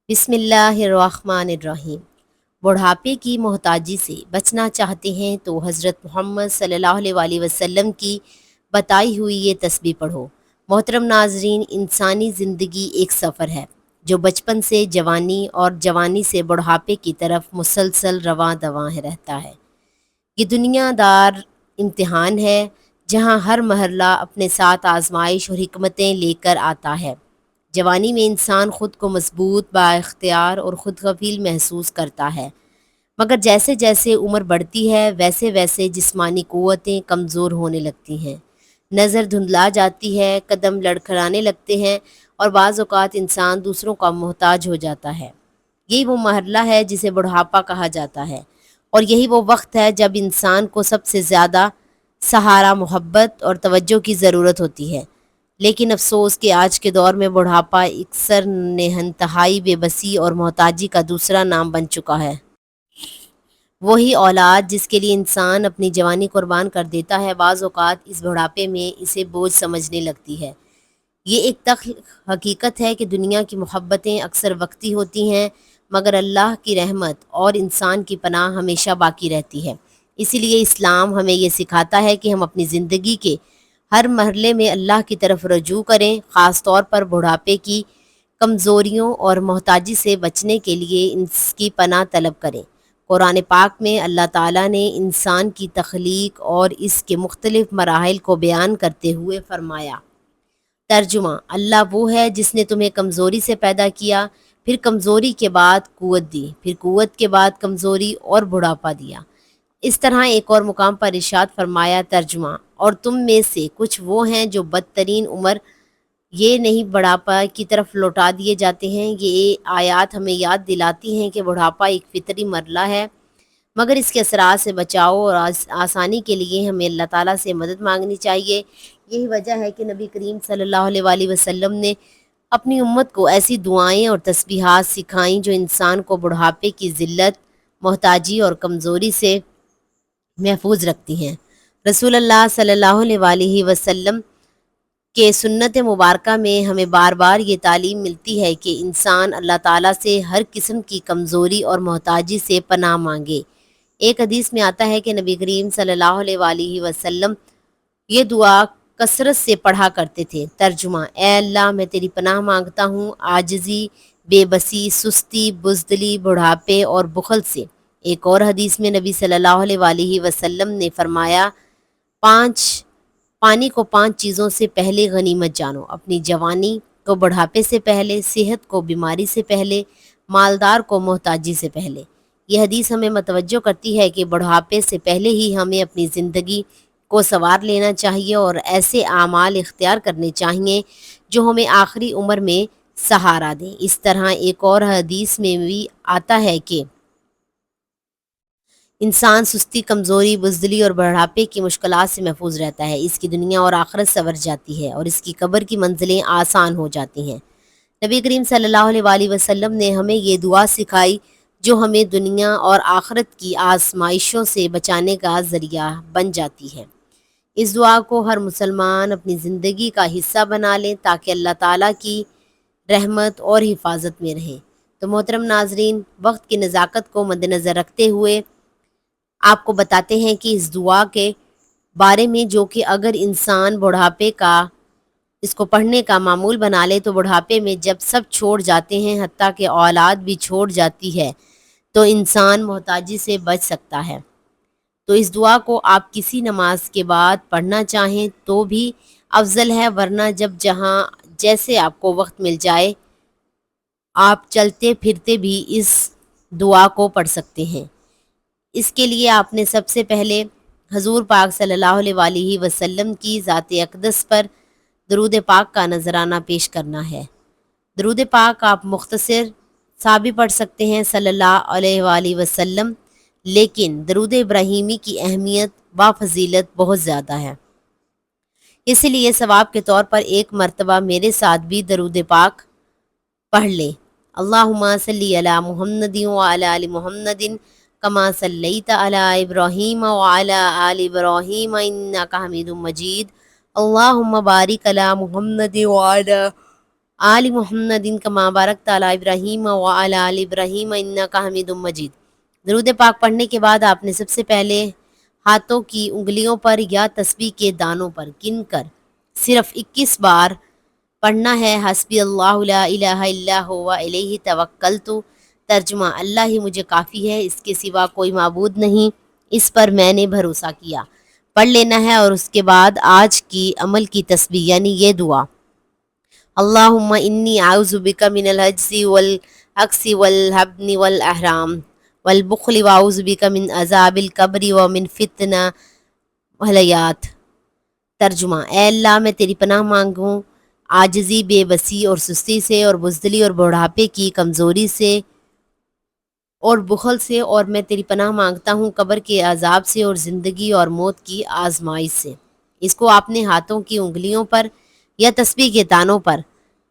بسم اللہ الرحمن الرحیم۔ بڑھاپے کی محتاجی سے بچنا چاہتے ہیں تو حضرت محمد صلی اللہ علیہ وآلہ وسلم کی بتائی ہوئی یہ تسبیح پڑھو۔ محترم ناظرین، انسانی زندگی ایک سفر ہے جو بچپن سے جوانی اور جوانی سے بڑھاپے کی طرف مسلسل رواں دواں رہتا ہے۔ یہ دنیا دار امتحان ہے جہاں ہر مرحلہ اپنے ساتھ آزمائش اور حکمتیں لے کر آتا ہے۔ جوانی میں انسان خود کو مضبوط، بااختیار اور خود کفیل محسوس کرتا ہے، مگر جیسے جیسے عمر بڑھتی ہے ویسے ویسے جسمانی قوتیں کمزور ہونے لگتی ہیں، نظر دھندلا جاتی ہے، قدم لڑکھڑانے لگتے ہیں اور بعض اوقات انسان دوسروں کا محتاج ہو جاتا ہے۔ یہی وہ مرحلہ ہے جسے بڑھاپا کہا جاتا ہے، اور یہی وہ وقت ہے جب انسان کو سب سے زیادہ سہارا، محبت اور توجہ کی ضرورت ہوتی ہے۔ لیکن افسوس کہ آج کے دور میں بڑھاپا اکثر انتہائی بے بسی اور محتاجی کا دوسرا نام بن چکا ہے۔ وہی اولاد جس کے لیے انسان اپنی جوانی قربان کر دیتا ہے، بعض اوقات اس بڑھاپے میں اسے بوجھ سمجھنے لگتی ہے۔ یہ ایک حقیقت ہے کہ دنیا کی محبتیں اکثر وقتی ہوتی ہیں، مگر اللہ کی رحمت اور انسان کی پناہ ہمیشہ باقی رہتی ہے۔ اسی لیے اسلام ہمیں یہ سکھاتا ہے کہ ہم اپنی زندگی کے ہر مرحلے میں اللہ کی طرف رجوع کریں، خاص طور پر بڑھاپے کی کمزوریوں اور محتاجی سے بچنے کے لیے اس کی پناہ طلب کریں۔ قرآن پاک میں اللہ تعالیٰ نے انسان کی تخلیق اور اس کے مختلف مراحل کو بیان کرتے ہوئے فرمایا۔ ترجمہ: اللہ وہ ہے جس نے تمہیں کمزوری سے پیدا کیا، پھر کمزوری کے بعد قوت دی، پھر قوت کے بعد کمزوری اور بڑھاپا دیا۔ اس طرح ایک اور مقام پر ارشاد فرمایا۔ ترجمہ: اور تم میں سے کچھ وہ ہیں جو بدترین عمر یہ نہیں بڑھاپا کی طرف لوٹا دیے جاتے ہیں۔ یہ آیات ہمیں یاد دلاتی ہیں کہ بڑھاپا ایک فطری مرحلہ ہے، مگر اس کے اثرات سے بچاؤ اور آسانی کے لیے ہمیں اللہ تعالیٰ سے مدد مانگنی چاہیے۔ یہی وجہ ہے کہ نبی کریم صلی اللہ علیہ وآلہ وسلم نے اپنی امت کو ایسی دعائیں اور تسبیحات سکھائیں جو انسان کو بڑھاپے کی ذلت، محتاجی اور کمزوری سے محفوظ رکھتی ہیں۔ رسول اللہ صلی اللہ علیہ وآلہ وسلم کے سنت مبارکہ میں ہمیں بار بار یہ تعلیم ملتی ہے کہ انسان اللہ تعالیٰ سے ہر قسم کی کمزوری اور محتاجی سے پناہ مانگے۔ ایک حدیث میں آتا ہے کہ نبی کریم صلی اللہ علیہ وآلہ وسلم یہ دعا کثرت سے پڑھا کرتے تھے۔ ترجمہ: اے اللہ، میں تیری پناہ مانگتا ہوں عاجزی، بے بسی، سستی، بزدلی، بڑھاپے اور بخل سے۔ ایک اور حدیث میں نبی صلی اللہ علیہ وآلہ وسلم نے فرمایا، پانی کو 5 چیزوں سے پہلے غنیمت جانو: اپنی جوانی کو بڑھاپے سے پہلے، صحت کو بیماری سے پہلے، مالدار کو محتاجی سے پہلے۔ یہ حدیث ہمیں متوجہ کرتی ہے کہ بڑھاپے سے پہلے ہی ہمیں اپنی زندگی کو سنوار لینا چاہیے اور ایسے اعمال اختیار کرنے چاہیے جو ہمیں آخری عمر میں سہارا دیں۔ اس طرح ایک اور حدیث میں بھی آتا ہے کہ انسان سستی، کمزوری، بزدلی اور بڑھاپے کی مشکلات سے محفوظ رہتا ہے، اس کی دنیا اور آخرت سنور جاتی ہے اور اس کی قبر کی منزلیں آسان ہو جاتی ہیں۔ نبی کریم صلی اللہ علیہ وآلہ وسلم نے ہمیں یہ دعا سکھائی جو ہمیں دنیا اور آخرت کی آزمائشوں سے بچانے کا ذریعہ بن جاتی ہے۔ اس دعا کو ہر مسلمان اپنی زندگی کا حصہ بنا لیں تاکہ اللہ تعالیٰ کی رحمت اور حفاظت میں رہیں۔ تو محترم ناظرین، وقت کی نزاکت کو مد نظر رکھتے ہوئے آپ کو بتاتے ہیں کہ اس دعا کے بارے میں جو کہ اگر انسان بڑھاپے کا اس کو پڑھنے کا معمول بنا لے تو بڑھاپے میں جب سب چھوڑ جاتے ہیں، حتیٰ کہ اولاد بھی چھوڑ جاتی ہے، تو انسان محتاجی سے بچ سکتا ہے۔ تو اس دعا کو آپ کسی نماز کے بعد پڑھنا چاہیں تو بھی افضل ہے، ورنہ جہاں جیسے آپ کو وقت مل جائے آپ چلتے پھرتے بھی اس دعا کو پڑھ سکتے ہیں۔ اس کے لیے آپ نے سب سے پہلے حضور پاک صلی اللہ علیہ وآلہ وسلم کی ذات اقدس پر درود پاک کا نذرانہ پیش کرنا ہے۔ درود پاک آپ مختصر سا بھی پڑھ سکتے ہیں، صلی اللہ علیہ وآلہ وسلم، لیکن درود ابراہیمی کی اہمیت و فضیلت بہت زیادہ ہے، اسی لیے ثواب کے طور پر ایک مرتبہ میرے ساتھ بھی درود پاک پڑھ لیں۔ اللہم صلی علی محمد وعلی آل محمد کما صلیت علی ابراہیم وعلی آل ابراہیم انک حمید مجید۔ اللہم بارک علی محمد وعلی آل محمد کما بارکت علی ابراہیم وعلی آل ابراہیم انک حمید مجید۔ درود پاک پڑھنے کے بعد آپ نے سب سے پہلے ہاتھوں کی انگلیوں پر یا تسبیح کے دانوں پر گن کر صرف 21 بار پڑھنا ہے حسبی اللہ لا الہ الا هو الیہ توکلت۔ ترجمہ: اللہ ہی مجھے کافی ہے، اس کے سوا کوئی معبود نہیں، اس پر میں نے بھروسہ کیا، پڑھ لینا ہے۔ اور اس کے بعد آج کی عمل کی تسبیح یعنی یہ دعا: اللہم انی اعوذ بک من العجز والعجز والحبن والاحرام والبخل واعوذ بک من عذاب القبر ومن فتنہ الحیات۔ ترجمہ: اے اللہ، میں تیری پناہ مانگوں عاجزی، بے بسی اور سستی سے، اور بزدلی اور بڑھاپے کی کمزوری سے اور بخل سے، اور میں تیری پناہ مانگتا ہوں قبر کے عذاب سے اور زندگی اور موت کی آزمائش سے۔ اس کو آپ نے ہاتھوں کی انگلیوں پر یا تسبیح کے دانوں پر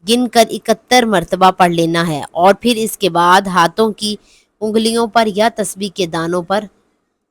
گن کر 71 مرتبہ پڑھ لینا ہے، اور پھر اس کے بعد ہاتھوں کی انگلیوں پر یا تسبیح کے دانوں پر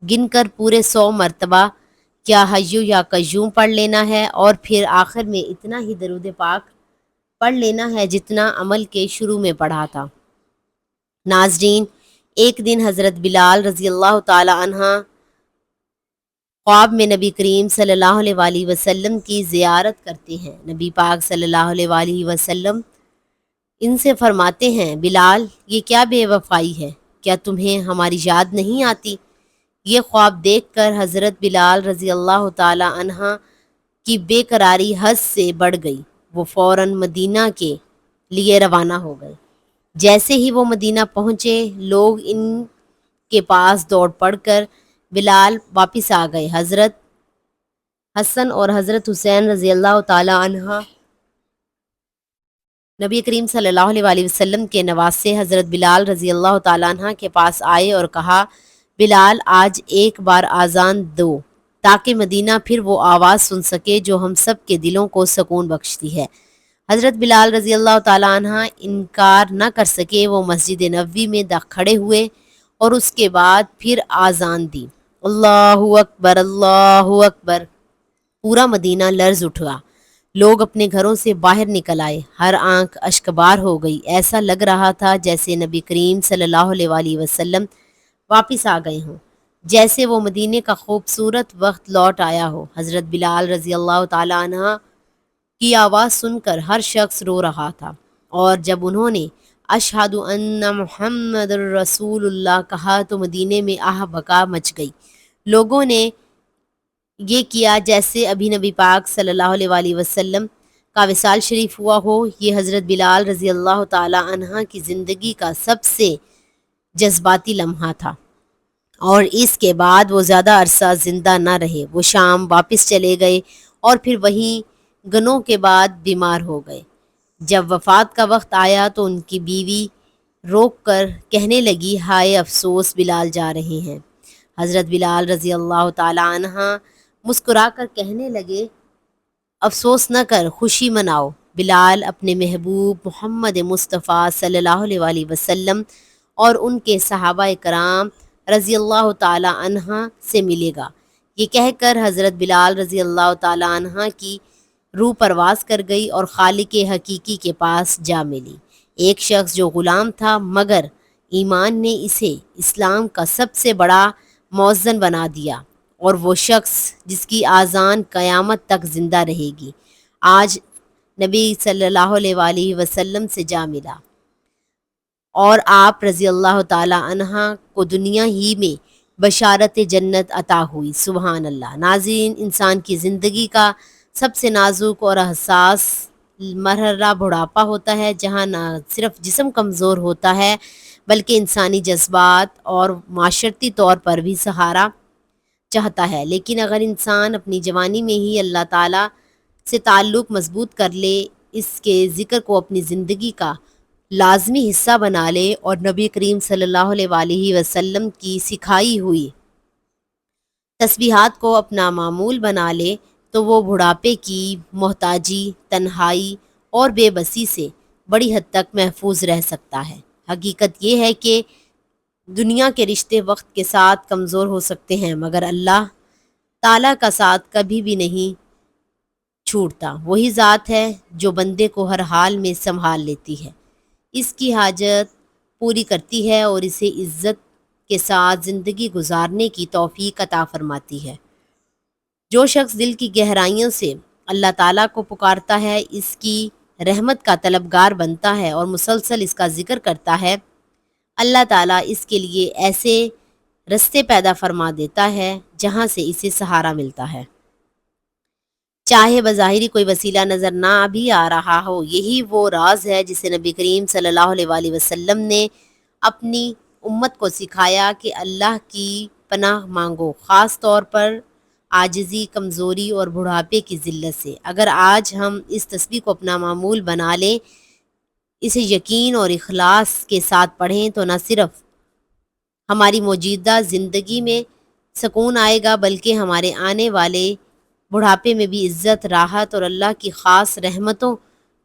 گن کر پورے 100 مرتبہ یا حیو یا قیوم پڑھ لینا ہے، اور پھر آخر میں اتنا ہی درود پاک پڑھ لینا ہے جتنا عمل کے شروع میں پڑھا تھا۔ ناظرین، ایک دن حضرت بلال رضی اللہ تعالی عنہ خواب میں نبی کریم صلی اللہ علیہ وآلہ وسلم کی زیارت کرتے ہیں۔ نبی پاک صلی اللہ علیہ وآلہ وسلم ان سے فرماتے ہیں، بلال، یہ کیا بے وفائی ہے؟ کیا تمہیں ہماری یاد نہیں آتی؟ یہ خواب دیکھ کر حضرت بلال رضی اللہ تعالی عنہ کی بے قراری حد سے بڑھ گئی۔ وہ فوراً مدینہ کے لیے روانہ ہو گئے۔ جیسے ہی وہ مدینہ پہنچے، لوگ ان کے پاس دوڑ پڑ کر بلال واپس آ گئے۔ حضرت حسن اور حضرت حسین رضی اللہ تعالی عنہ نبی کریم صلی اللہ علیہ وآلہ وسلم کے نواسے حضرت بلال رضی اللہ تعالیٰ عنہ کے پاس آئے اور کہا، بلال، آج ایک بار آذان دو تاکہ مدینہ پھر وہ آواز سن سکے جو ہم سب کے دلوں کو سکون بخشتی ہے۔ حضرت بلال رضی اللہ تعالیٰ عنہ انکار نہ کر سکے، وہ مسجد نبوی میں کھڑے ہوئے اور اس کے بعد پھر آذان دی۔ اللہ اکبر، اللہ اکبر۔ پورا مدینہ لرز اٹھا، لوگ اپنے گھروں سے باہر نکل آئے، ہر آنکھ اشکبار ہو گئی۔ ایسا لگ رہا تھا جیسے نبی کریم صلی اللہ علیہ وآلہ وسلم واپس آ گئے ہوں، جیسے وہ مدینے کا خوبصورت وقت لوٹ آیا ہو۔ حضرت بلال رضی اللہ تعالیٰ عنہ کی آواز سن کر ہر شخص رو رہا تھا، اور جب انہوں نے اشہد ان محمد الرسول اللہ کہا تو مدینے میں آہ بکا مچ گئی۔ لوگوں نے یہ کیا جیسے ابھی نبی پاک صلی اللہ علیہ وآلہ وسلم کا وصال شریف ہوا ہو۔ یہ حضرت بلال رضی اللہ تعالی عنہ کی زندگی کا سب سے جذباتی لمحہ تھا، اور اس کے بعد وہ زیادہ عرصہ زندہ نہ رہے۔ وہ شام واپس چلے گئے اور پھر وہیں گنوں کے بعد بیمار ہو گئے۔ جب وفات کا وقت آیا تو ان کی بیوی روک کر کہنے لگی، ہائے افسوس، بلال جا رہے ہیں۔ حضرت بلال رضی اللہ تعالی عنہ مسکرا کر کہنے لگے، افسوس نہ کر، خوشی مناؤ۔ بلال اپنے محبوب محمد مصطفیٰ صلی اللہ علیہ وآلہ وسلم اور ان کے صحابہ کرام رضی اللہ تعالی عنہ سے ملے گا۔ یہ کہہ کر حضرت بلال رضی اللہ تعالی عنہ کی روح پرواز کر گئی اور خالق حقیقی کے پاس جا ملی۔ ایک شخص جو غلام تھا مگر ایمان نے اسے اسلام کا سب سے بڑا مؤذن بنا دیا، اور وہ شخص جس کی آذان قیامت تک زندہ رہے گی، آج نبی صلی اللہ علیہ وآلہ وسلم سے جا ملا، اور آپ رضی اللہ تعالی عنہ کو دنیا ہی میں بشارت جنت عطا ہوئی۔ سبحان اللہ۔ ناظرین، انسان کی زندگی کا سب سے نازک اور حساس مرحلہ بڑھاپا ہوتا ہے، جہاں نہ صرف جسم کمزور ہوتا ہے بلکہ انسانی جذبات اور معاشرتی طور پر بھی سہارا چاہتا ہے۔ لیکن اگر انسان اپنی جوانی میں ہی اللہ تعالیٰ سے تعلق مضبوط کر لے، اس کے ذکر کو اپنی زندگی کا لازمی حصہ بنا لے اور نبی کریم صلی اللہ علیہ وآلہ وسلم کی سکھائی ہوئی تسبیحات کو اپنا معمول بنا لے، تو وہ بڑھاپے کی محتاجی، تنہائی اور بے بسی سے بڑی حد تک محفوظ رہ سکتا ہے۔ حقیقت یہ ہے کہ دنیا کے رشتے وقت کے ساتھ کمزور ہو سکتے ہیں، مگر اللہ تعالیٰ کا ساتھ کبھی بھی نہیں چھوٹتا۔ وہی ذات ہے جو بندے کو ہر حال میں سنبھال لیتی ہے، اس کی حاجت پوری کرتی ہے اور اسے عزت کے ساتھ زندگی گزارنے کی توفیق عطا فرماتی ہے۔ جو شخص دل کی گہرائیوں سے اللہ تعالیٰ کو پکارتا ہے، اس کی رحمت کا طلبگار بنتا ہے اور مسلسل اس کا ذکر کرتا ہے، اللہ تعالیٰ اس کے لیے ایسے رستے پیدا فرما دیتا ہے جہاں سے اسے سہارا ملتا ہے، چاہے بظاہری کوئی وسیلہ نظر نہ بھی آ رہا ہو۔ یہی وہ راز ہے جسے نبی کریم صلی اللہ علیہ وآلہ وسلم نے اپنی امت کو سکھایا کہ اللہ کی پناہ مانگو، خاص طور پر عاجزی، کمزوری اور بڑھاپے کی ذلت سے۔ اگر آج ہم اس تسبیح کو اپنا معمول بنا لیں، اسے یقین اور اخلاص کے ساتھ پڑھیں، تو نہ صرف ہماری موجودہ زندگی میں سکون آئے گا بلکہ ہمارے آنے والے بڑھاپے میں بھی عزت، راحت اور اللہ کی خاص رحمتوں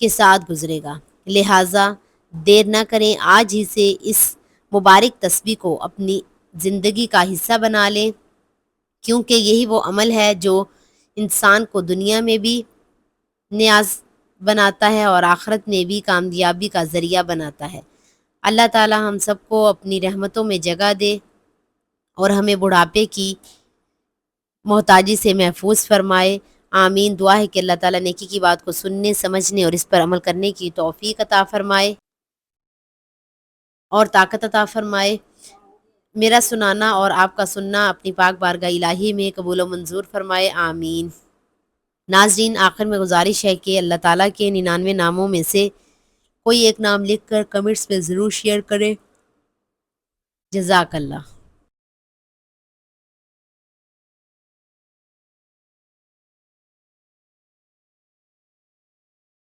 کے ساتھ گزرے گا۔ لہٰذا دیر نہ کریں، آج ہی سے اس مبارک تسبیح کو اپنی زندگی کا حصہ بنا لیں، کیونکہ یہی وہ عمل ہے جو انسان کو دنیا میں بھی نیاز بناتا ہے اور آخرت میں بھی کامیابی کا ذریعہ بناتا ہے۔ اللہ تعالی ہم سب کو اپنی رحمتوں میں جگہ دے اور ہمیں بڑھاپے کی محتاجی سے محفوظ فرمائے۔ آمین۔ دعا ہے کہ اللہ تعالیٰ نیکی کی بات کو سننے، سمجھنے اور اس پر عمل کرنے کی توفیق عطا فرمائے اور طاقت عطا فرمائے۔ میرا سنانا اور آپ کا سننا اپنی پاک بارگاہ الہی میں قبول و منظور فرمائے۔ آمین۔ ناظرین، آخر میں گزارش ہے کہ اللہ تعالیٰ کے 99 ناموں میں سے کوئی ایک نام لکھ کر کمنٹس میں ضرور شیئر کریں۔ جزاک اللہ۔